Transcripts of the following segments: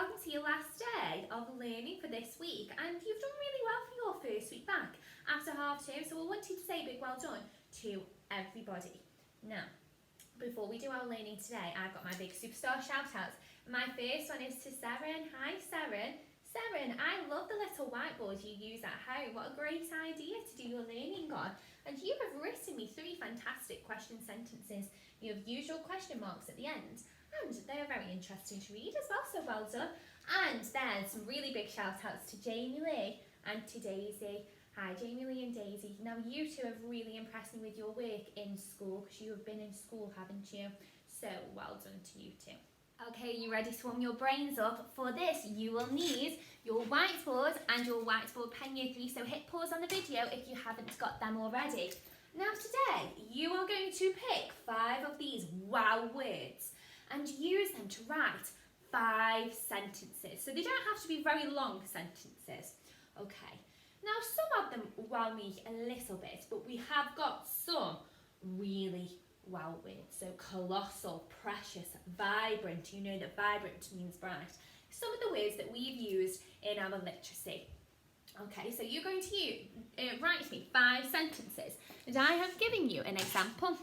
welcome to your last day of learning for this week, and you've done really well for your first week back after half term, so I wanted to say a big well done to everybody. Now, before we do our learning today, I've got my big superstar shout outs. My first one is to Seren. Hi Seren. Seren, I love the little whiteboard you use at home. What a great idea to do your learning on. And you have written me 3 fantastic question sentences. You have usual question marks at the end. And they are very interesting to read as well, so well done. And then some really big shout outs to Jamie Lee and to Daisy. Hi Jamie Lee and Daisy. Now you two have really impressed me with your work in school, because you have been in school, haven't you? So well done to you two. Okay, you ready to warm your brains up? For this you will need your whiteboard and your whiteboard pen year 3, so hit pause on the video if you haven't got them already. Now today you are going to pick 5 of these wow words and use them to write 5 sentences. So they don't have to be very long sentences. Okay, now some of them wow me a little bit, but we have got some really wow words. So colossal, precious, vibrant. You know that vibrant means bright. Some of the words that we've used in our literacy. Okay, so you're going to write me 5 sentences, and I have given you an example.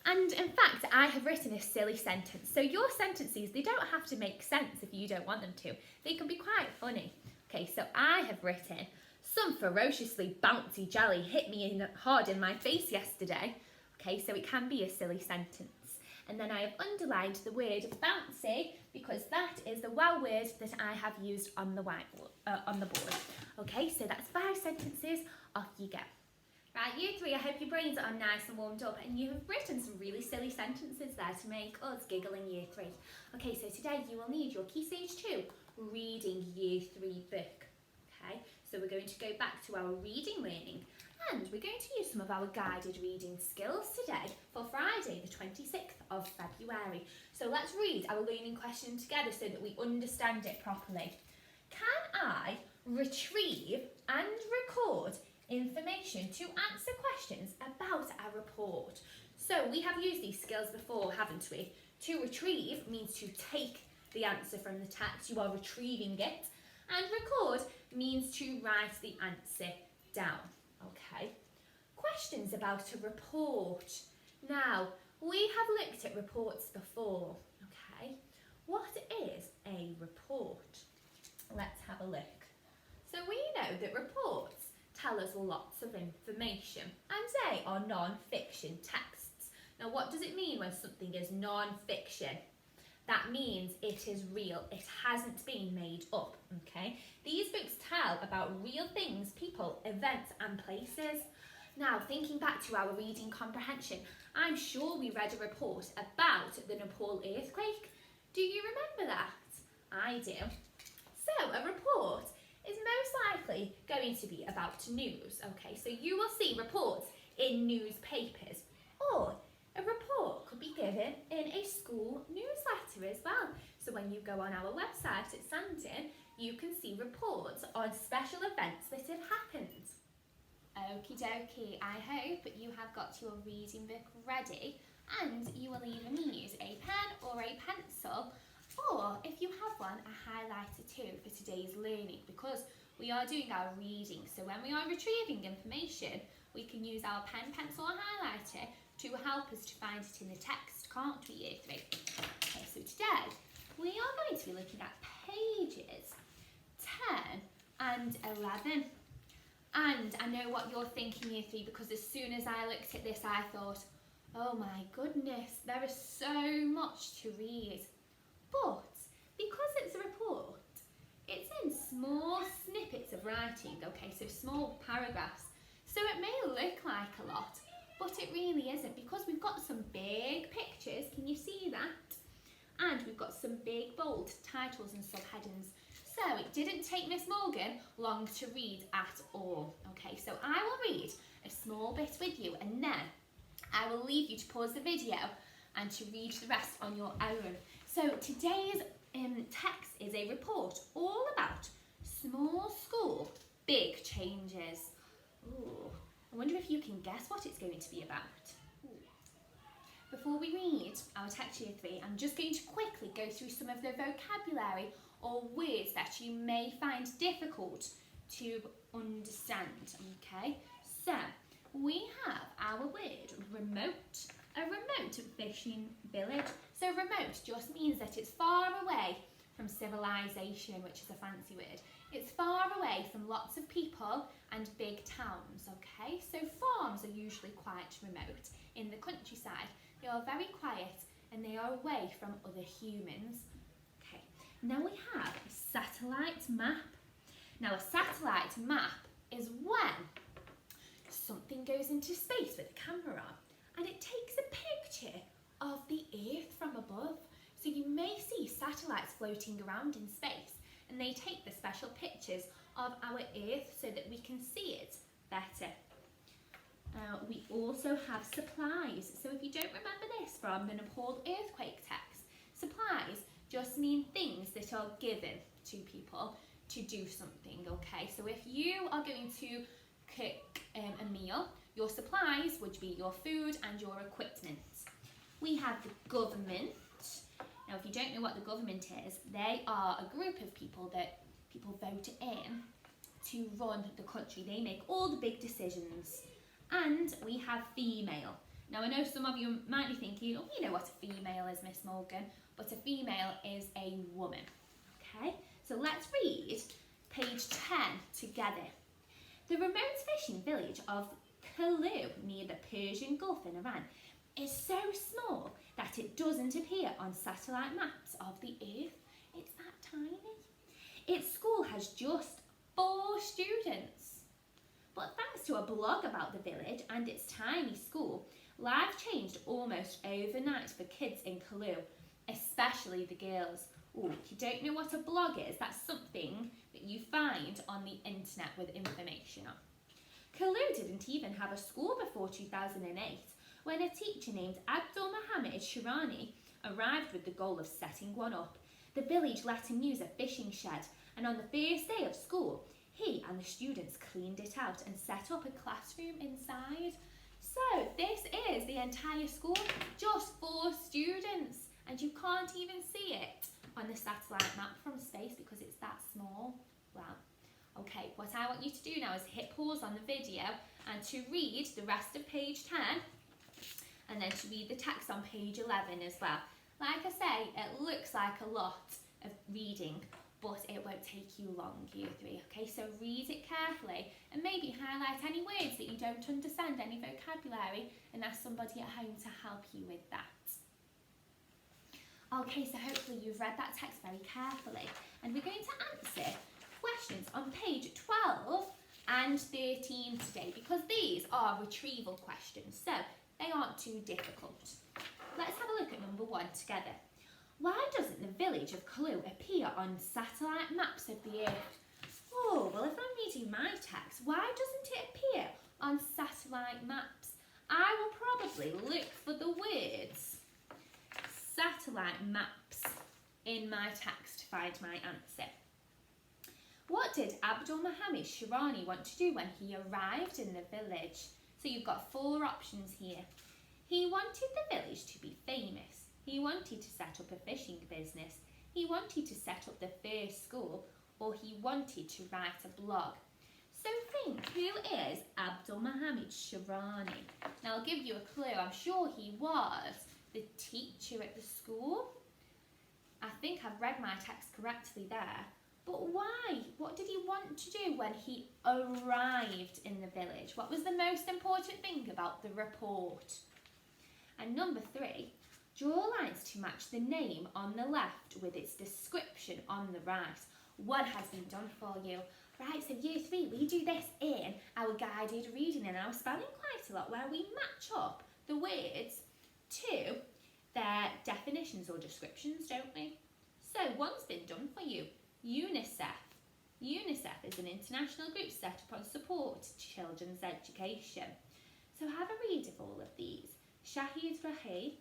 And in fact, I have written a silly sentence. So your sentences, they don't have to make sense if you don't want them to. They can be quite funny. Okay, so I have written, some ferociously bouncy jelly hit me hard in my face yesterday. Okay, so it can be a silly sentence. And then I have underlined the word bouncy because that is the wow word that I have used on the whiteboard, on the board. Okay, so that's 5 sentences. Off you go. Right, year 3, I hope your brains are nice and warmed up and you have written some really silly sentences there to make us giggle in year 3. Okay, so today you will need your Key Stage 2 reading year 3 book. Okay, so we're going to go back to our reading learning and we're going to use some of our guided reading skills today for Friday the 26th of February. So let's read our learning question together so that we understand it properly. Can I retrieve and record information to answer questions about a report? So we have used these skills before, haven't we? To retrieve means to take the answer from the text, you are retrieving it, and record means to write the answer down. Okay, questions about a report. Now, we have looked at reports before, okay? What is a report? Let's have a look. So we know that reports tell us lots of information and they are non-fiction texts. Now what does it mean when something is non-fiction? That means it is real, it hasn't been made up, okay? These books tell about real things, people, events and places. Now thinking back to our reading comprehension, I'm sure we read a report about the Nepal earthquake. Do you remember that? I do. So a report is most likely going to be about news, okay? So you will see reports in newspapers, or a report could be given in a school newsletter as well. So when you go on our website at Sandton, you can see reports on special events that have happened. Okie dokie, I hope you have got your reading book ready and you will either use a pen or a pencil, or if you have one, a highlighter too for today's learning, because we are doing our reading. So when we are retrieving information, we can use our pen, pencil or highlighter to help us to find it in the text, can't we, year 3? Okay, so today we are going to be looking at pages 10 and 11. And I know what you're thinking, year 3, because as soon as I looked at this, I thought, oh my goodness, there is so much to read. But because it's a report, it's in small snippets of writing, okay, so small paragraphs. So it may look like a lot, but it really isn't, because we've got some big pictures, can you see that? And we've got some big bold titles and subheadings. So it didn't take Miss Morgan long to read at all. Okay, so I will read a small bit with you and then I will leave you to pause the video and to read the rest on your own. So today's text is a report all about small school, big changes. Ooh, I wonder if you can guess what it's going to be about. Ooh. before we read our text year 3, I'm just going to quickly go through some of the vocabulary or words that you may find difficult to understand, okay? So, we have our word remote, a remote fishing village. So remote just means that it's far away from civilization, which is a fancy word. It's far away from lots of people and big towns, okay? So farms are usually quite remote. In the countryside, they are very quiet and they are away from other humans. Okay, now we have a satellite map. Now a satellite map is when something goes into space with a camera and it takes a picture of the Earth from above. So you may see satellites floating around in space and they take the special pictures of our Earth so that we can see it better. We also have supplies. So if you don't remember this from the Nepal earthquake text, supplies just mean things that are given to people to do something, okay? So if you are going to cook a meal, your supplies would be your food and your equipment. We have the government. Now, if you don't know what the government is, they are a group of people that people vote in to run the country. They make all the big decisions. And we have female. Now, I know some of you might be thinking, oh, you know what a female is, Miss Morgan, but a female is a woman, okay? So let's read page 10 together. The remote fishing village of Kalu near the Persian Gulf in Iran is so small that it doesn't appear on satellite maps of the Earth. It's that tiny. Its school has just 4 students. But thanks to a blog about the village and its tiny school, life changed almost overnight for kids in Kalu, especially the girls. Oh, if you don't know what a blog is, that's something that you find on the internet with information on. Kalu didn't even have a school before 2008, when a teacher named Abdul Mohammed Shirani arrived with the goal of setting one up. The village let him use a fishing shed, and on the first day of school, he and the students cleaned it out and set up a classroom inside. So this is the entire school, just 4 students, and you can't even see it on the satellite map from space because it's that small. Well, okay, what I want you to do now is hit pause on the video and to read the rest of page 10 and then to read the text on page 11 as well. Like I say, it looks like a lot of reading, but it won't take you long, year 3, okay? So read it carefully and maybe highlight any words that you don't understand, any vocabulary, and ask somebody at home to help you with that. Okay, so hopefully you've read that text very carefully, and we're going to answer questions on page 12 and 13 today, because these are retrieval questions, so they aren't too difficult. Let's have a look at number 1 together. Why doesn't the village of Kalu appear on satellite maps of the Earth? Oh, well, if I'm reading my text, why doesn't it appear on satellite maps? I will probably look for the words satellite maps in my text to find my answer. What did Abdul Mohammed Shirani want to do when he arrived in the village? So you've got 4 options here. He wanted the village to be famous. He wanted to set up a fishing business. He wanted to set up the first school, or he wanted to write a blog. So think, who is Abdul Mohammed Shirani? Now I'll give you a clue. I'm sure he was the teacher at the school. I think I've read my text correctly there. But why? What did he want to do when he arrived in the village? What was the most important thing about the report? And number 3, draw lines to match the name on the left with its description on the right. One has been done for you. Right, so year 3, we do this in our guided reading and our spelling quite a lot, where we match up the words to their definitions or descriptions, don't we? So one's been done for you. UNICEF. UNICEF is an international group set up on support to children's education. So have a read of all of these. Shahid Rahi,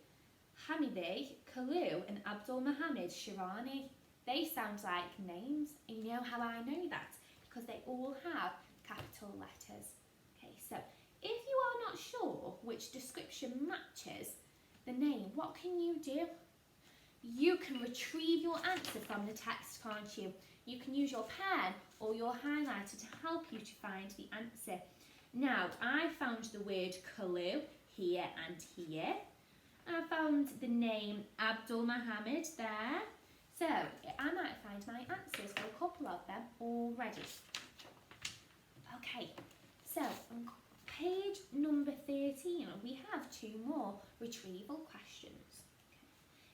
Hamidi, Kalu and Abdul Mohammed Shirani. They sound like names, and you know how I know that? Because they all have capital letters. Okay, so if you are not sure which description matches, the name, what can you do? You can retrieve your answer from the text, can't you? You can use your pen or your highlighter to help you to find the answer. Now, I found the word clue here and here. I found the name Abdul Mohammed there. So, I might find my answers for a couple of them already. Okay, so on page number 13, we have 2 more retrieval questions.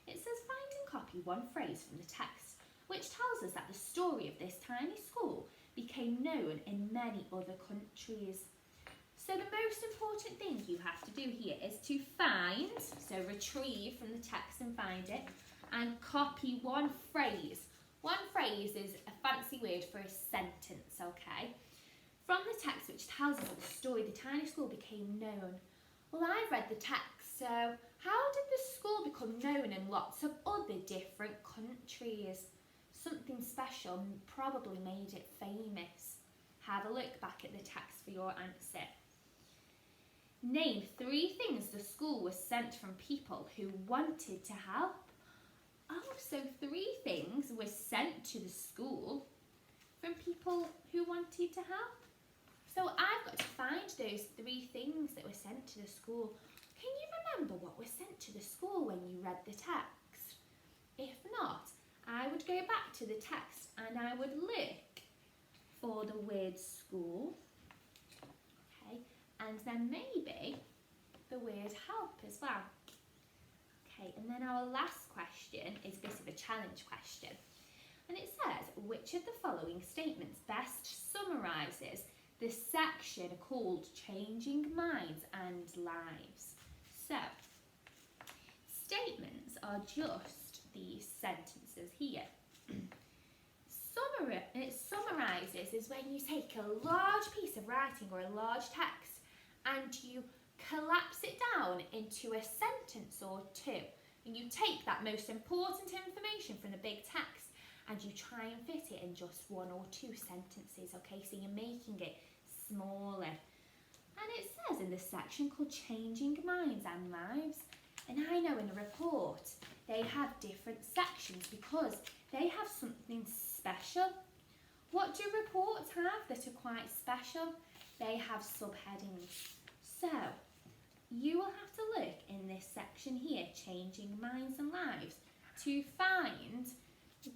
It says, find and copy one phrase from the text, which tells us that the story of this tiny school became known in many other countries. So the most important thing you have to do here is to find, so retrieve from the text and find it, and copy one phrase. One phrase is a fancy word for a sentence, okay? From the text which tells us the story, the tiny school became known. Well, I've read the text, so how did the school become known in lots of other different countries? Something special probably made it famous. Have a look back at the text for your answer. Name 3 things the school was sent from people who wanted to help. Oh, so 3 things were sent to the school from people who wanted to help. So I've got to find those 3 things that were sent to the school. Can you remember what was sent to the school when you read the text? If not, I would go back to the text and I would look for the word school. Okay, and then maybe the word help as well. Okay, and then our last question is a bit of a challenge question. And it says, which of the following statements best summarises the section called Changing Minds and Lives? So, statements are just these sentences here. It summarises is when you take a large piece of writing or a large text and you collapse it down into a sentence or 2. And you take that most important information from the big text and you try and fit it in just 1 or 2 sentences, okay? So you're making it smaller. And it says in this section called Changing Minds and Lives. And I know in a report they have different sections because they have something special. What do reports have that are quite special? They have subheadings. So, you will have to look in this section here, Changing Minds and Lives, to find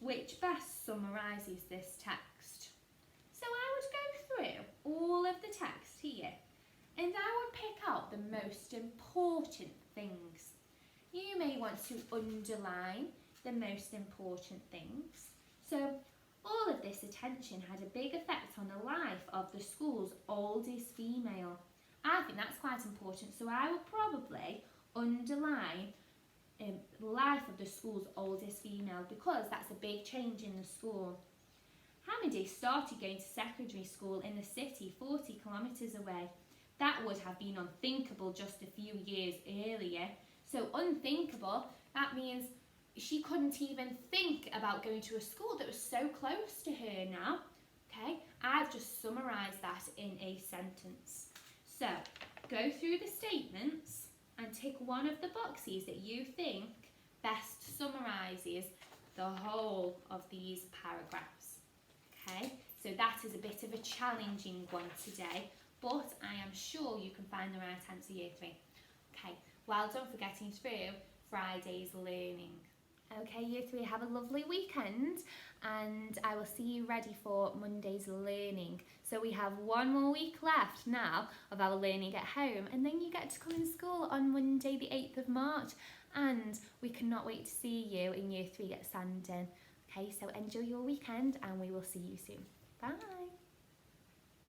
which best summarises this text. So I would go through all of the text here and I would pick out the most important things. You may want to underline the most important things. So all of this attention had a big effect on the life of the school's oldest female. I think that's quite important, so I would probably underline life of the school's oldest female because that's a big change in the school. Hamidi started going to secondary school in the city 40 kilometres away. That would have been unthinkable just a few years earlier. So unthinkable, that means she couldn't even think about going to a school that was so close to her now. Okay, I've just summarised that in a sentence. So, go through the statements and tick one of the boxes that you think best summarises the whole of these paragraphs. Okay, so that is a bit of a challenging one today, but I am sure you can find the right answer, Year 3. Okay, well done for getting through Friday's learning. Okay, Year 3, have a lovely weekend and I will see you ready for Monday's learning. So we have 1 more week left now of our learning at home and then you get to come in school on Monday the 8th of March and we cannot wait to see you in Year 3 at Sandon. Okay, so enjoy your weekend and we will see you soon. Bye!